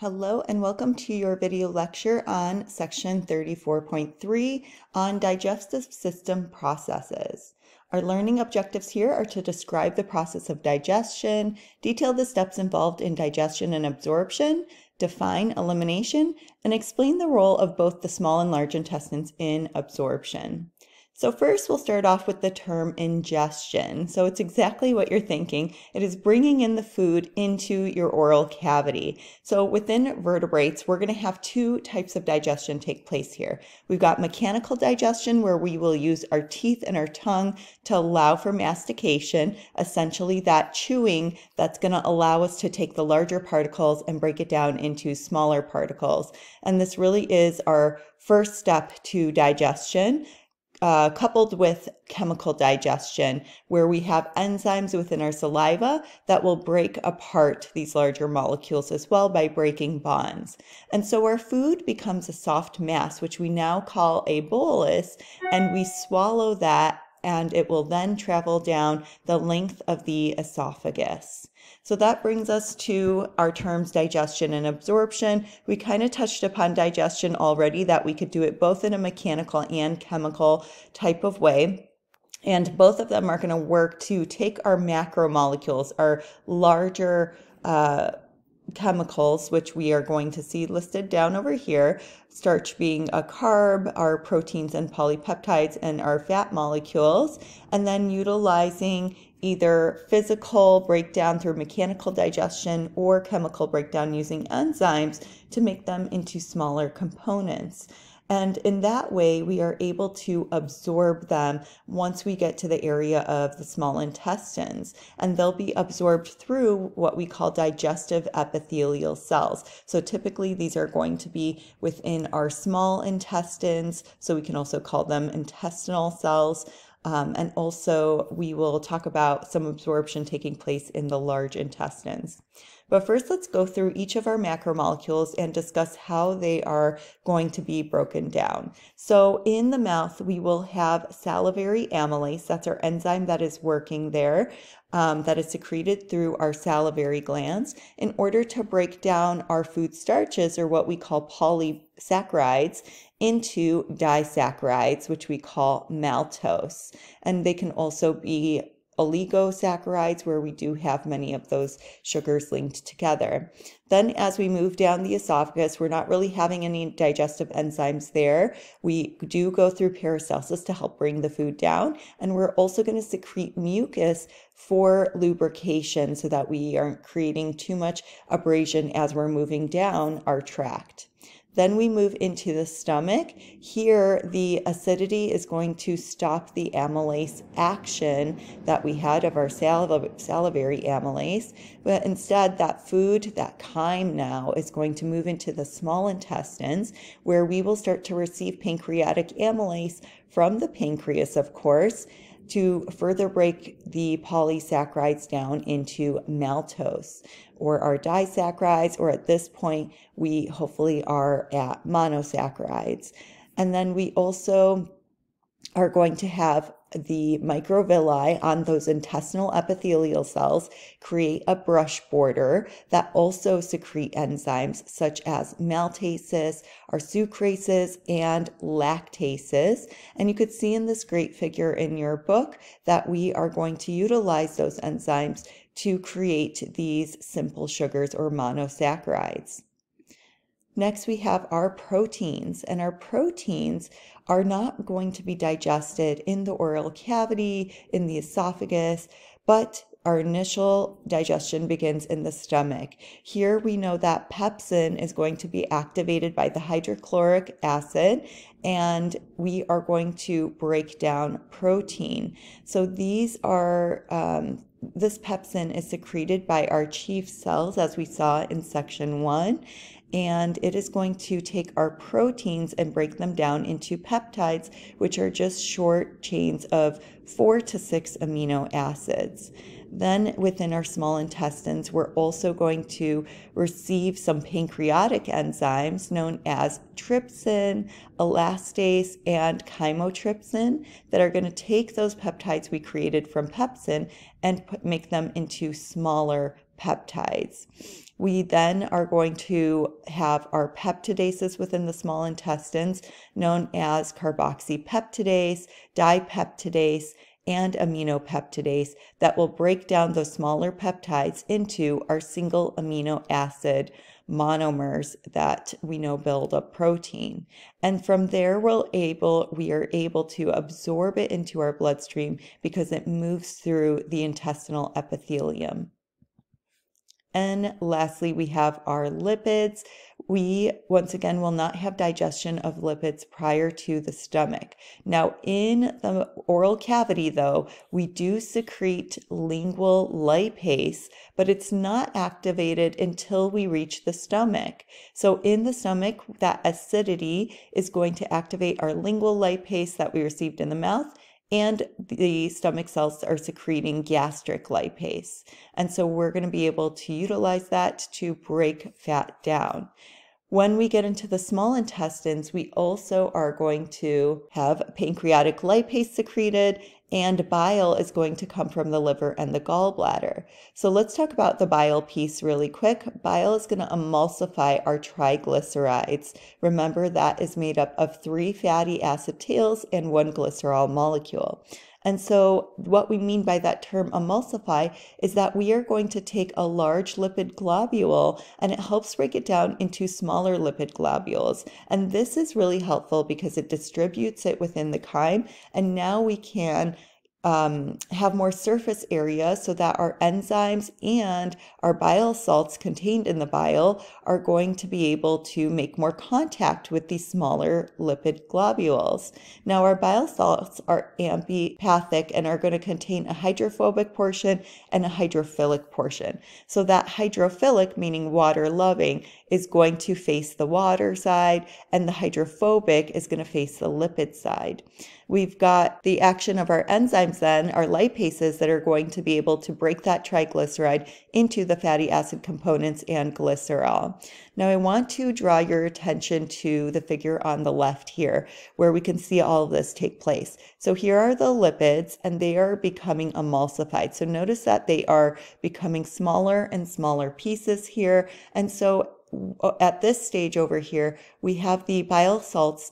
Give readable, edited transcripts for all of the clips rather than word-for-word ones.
Hello and welcome to your video lecture on section 34.3 on digestive system processes. Our learning objectives here are to describe the process of digestion, detail the steps involved in digestion and absorption, define elimination, and explain the role of both the small and large intestines in absorption. So first we'll start off with the term ingestion. So it's exactly what you're thinking. It is bringing in the food into your oral cavity. So within vertebrates, we're going to have two types of digestion take place here. We've got mechanical digestion, where we will use our teeth and our tongue to allow for mastication, essentially that chewing that's going to allow us to take the larger particles and break it down into smaller particles. And this really is our first step to digestion. Coupled with chemical digestion, where we have enzymes within our saliva that will break apart these larger molecules as well by breaking bonds. And so our food becomes a soft mass, which we now call a bolus, and we swallow that, and it will then travel down the length of the esophagus. So that brings us to our terms digestion and absorption. We kind of touched upon digestion already, that we could do it both in a mechanical and chemical type of way. And both of them are going to work to take our macromolecules, our larger chemicals, which we are going to see listed down over here, starch being a carb, our proteins and polypeptides, and our fat molecules, and then utilizing either physical breakdown through mechanical digestion or chemical breakdown using enzymes to make them into smaller components. And in that way, we are able to absorb them once we get to the area of the small intestines. And they'll be absorbed through what we call digestive epithelial cells. So typically, these are going to be within our small intestines. So we can also call them intestinal cells. And also, we will talk about some absorption taking place in the large intestines. But first, let's go through each of our macromolecules and discuss how they are going to be broken down. So in the mouth, we will have salivary amylase. That's our enzyme that is working there, that is secreted through our salivary glands in order to break down our food starches, or what we call polysaccharides, into disaccharides, which we call maltose. And they can also be oligosaccharides, where we do have many of those sugars linked together. Then as we move down the esophagus, we're not really having any digestive enzymes there. We do go through peristalsis to help bring the food down, and we're also going to secrete mucus for lubrication so that we aren't creating too much abrasion as we're moving down our tract. Then we move into the stomach. Here, the acidity is going to stop the amylase action that we had of our salivary amylase. But instead, that food, that chyme now, is going to move into the small intestines, where we will start to receive pancreatic amylase from the pancreas, of course, to further break the polysaccharides down into maltose, or our disaccharides, or at this point, we hopefully are at monosaccharides. And then we also are going to have the microvilli on those intestinal epithelial cells create a brush border that also secrete enzymes such as maltases, our sucrases, and lactases. And you could see in this great figure in your book that we are going to utilize those enzymes to create these simple sugars, or monosaccharides. Next, we have our proteins, and our proteins are not going to be digested in the oral cavity, in the esophagus, but our initial digestion begins in the stomach. Here we know that pepsin is going to be activated by the hydrochloric acid, and we are going to break down protein. So these are this pepsin is secreted by our chief cells, as we saw in section 1. And it is going to take our proteins and break them down into peptides, which are just short chains of 4 to 6 amino acids. Then within our small intestines, we're also going to receive some pancreatic enzymes known as trypsin, elastase, and chymotrypsin that are going to take those peptides we created from pepsin and make them into smaller peptides. We then are going to have our peptidases within the small intestines, known as carboxypeptidase, dipeptidase, and aminopeptidase, that will break down those smaller peptides into our single amino acid monomers that we know build up protein. And from there, we are able to absorb it into our bloodstream because it moves through the intestinal epithelium. And lastly, we have our lipids. We, once again, will not have digestion of lipids prior to the stomach. Now, in the oral cavity, though, we do secrete lingual lipase, but it's not activated until we reach the stomach. So in the stomach, that acidity is going to activate our lingual lipase that we received in the mouth, and the stomach cells are secreting gastric lipase. And so we're going to be able to utilize that to break fat down. When we get into the small intestines, we also are going to have pancreatic lipase secreted, and bile is going to come from the liver and the gallbladder. So let's talk about the bile piece really quick. Bile is going to emulsify our triglycerides. Remember, that is made up of 3 fatty acid tails and 1 glycerol molecule. And so what we mean by that term emulsify is that we are going to take a large lipid globule and it helps break it down into smaller lipid globules. And this is really helpful because it distributes it within the chyme, and now we can have more surface area so that our enzymes and our bile salts contained in the bile are going to be able to make more contact with these smaller lipid globules. Now, our bile salts are amphipathic and are going to contain a hydrophobic portion and a hydrophilic portion. So that hydrophilic, meaning water loving, is going to face the water side, and the hydrophobic is going to face the lipid side. We've got the action of our enzymes then, our lipases, that are going to be able to break that triglyceride into the fatty acid components and glycerol. Now I want to draw your attention to the figure on the left here, where we can see all of this take place. So here are the lipids, and they are becoming emulsified. So notice that they are becoming smaller and smaller pieces here. And so at this stage over here, we have the bile salts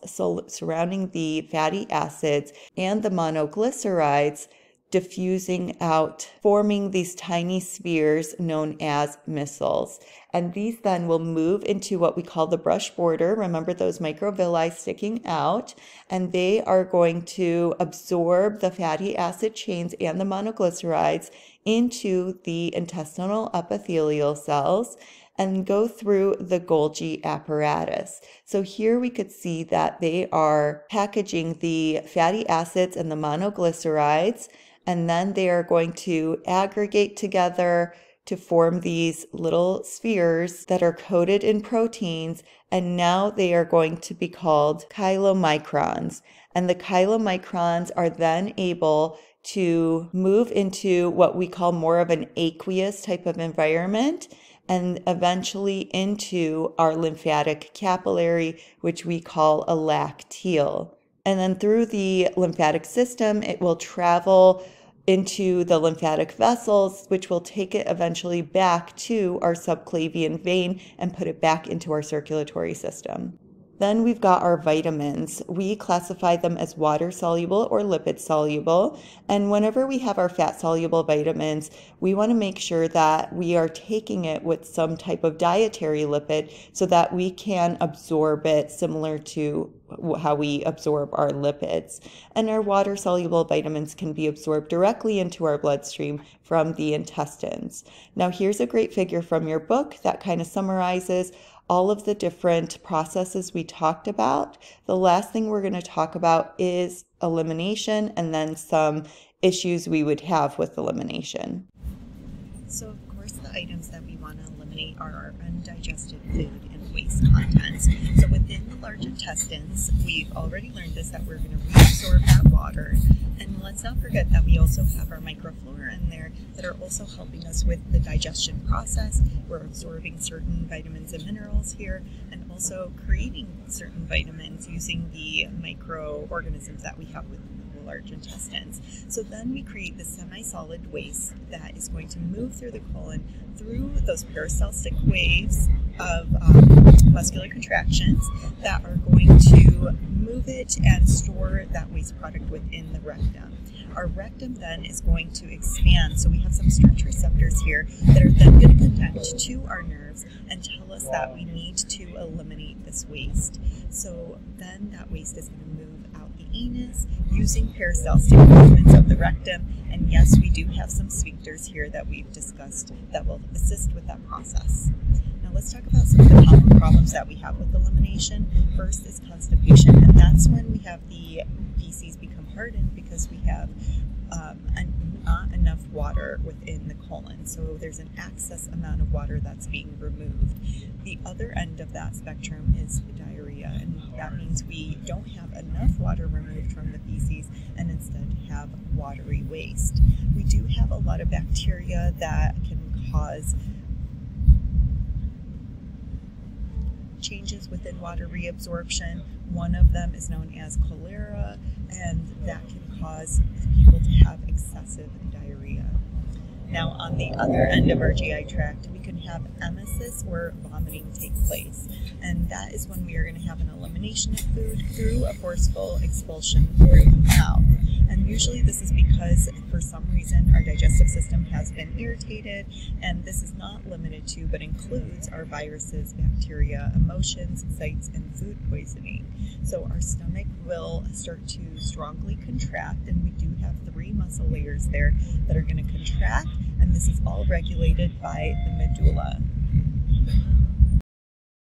surrounding the fatty acids and the monoglycerides diffusing out, forming these tiny spheres known as micelles. And these then will move into what we call the brush border. Remember those microvilli sticking out, and they are going to absorb the fatty acid chains and the monoglycerides into the intestinal epithelial cells and go through the Golgi apparatus. So here we could see that they are packaging the fatty acids and the monoglycerides, and then they are going to aggregate together to form these little spheres that are coated in proteins, and now they are going to be called chylomicrons. And the chylomicrons are then able to move into what we call more of an aqueous type of environment, and eventually into our lymphatic capillary, which we call a lacteal. And then through the lymphatic system, it will travel into the lymphatic vessels, which will take it eventually back to our subclavian vein and put it back into our circulatory system. Then we've got our vitamins. We classify them as water soluble or lipid soluble. And whenever we have our fat soluble vitamins, we want to make sure that we are taking it with some type of dietary lipid so that we can absorb it similar to how we absorb our lipids. And our water soluble vitamins can be absorbed directly into our bloodstream from the intestines. Now here's a great figure from your book that kind of summarizes all of the different processes we talked about. The last thing we're going to talk about is elimination, and then some issues we would have with elimination. So of course the items that we want to eliminate are our undigested food and waste contents. So within the large intestines, we've already learned this, that we're going to reabsorb that water. And let's not forget that we also have our microflora in there that are also helping us with the digestion process. We're absorbing certain vitamins and minerals here, and also creating certain vitamins using the microorganisms that we have within the large intestines. So then we create the semi-solid waste that is going to move through the colon through those peristaltic waves of muscular contractions that are going to move it and store that waste product within the rectum. Our rectum then is going to expand, so we have some stretch receptors here that are then going to connect to our nerves and tell us that we need to eliminate this waste. So then that waste is going to move out the anus using peristaltic movements of the rectum, and yes, we do have some sphincters here that we've discussed that will assist with that process. Now let's talk about some of the common problems that we have with elimination. First is constipation, and that's when we have the feces become hardened because we have not enough water within the colon. So there's an excess amount of water that's being removed. The other end of that spectrum is diarrhea, and that means we don't have enough water removed from the feces and instead have watery waste. We do have a lot of bacteria that can cause changes within water reabsorption. One of them is known as cholera, and that can cause people to have excessive diarrhea. Now, on the other end of our GI tract, we can have emesis, where vomiting takes place, and that is when we are going to have an elimination of food through a forceful expulsion through the mouth. And usually this is because for some reason our digestive system has been irritated, and this is not limited to but includes our viruses, bacteria, emotions, sites, and food poisoning. So our stomach will start to strongly contract, and we do have 3 muscle layers there that are going to contract, and this is all regulated by the medulla.